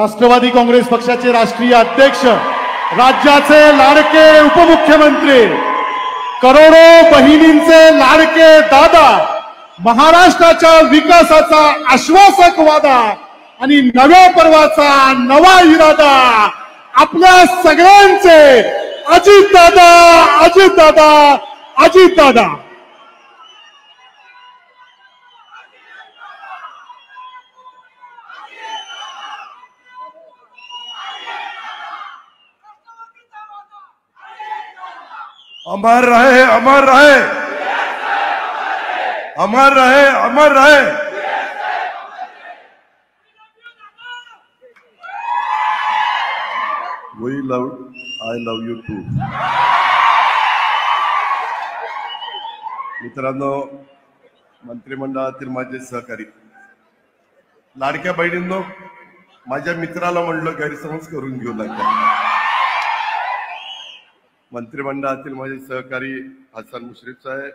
राष्ट्रवादी काँग्रेस पक्षाचे राष्ट्रीय अध्यक्ष, राज्याचे लाडके उपमुख्यमंत्री, करोडो बहिणींचे लाडके दादा, महाराष्ट्राच्या विकासाचा आश्वासक वादा आणि नव्या पर्वाचा नवा इरादा आपल्या सगळ्यांचे अजितदादा, अजितदादा, अजितदादा। अमर रहे, अमर रहे, अमर रहे, अमर रहे। We love, I love you too. मित्रांनो, मंत्रिमंडळातील माझे सहकारी, लाडक्या बहिणींनो, माझ्या मित्राला म्हणलं गैरसमज करून घेऊ नका। मंत्रिमंडळातील माझे सहकारी हसन मुश्रीफ साहेब,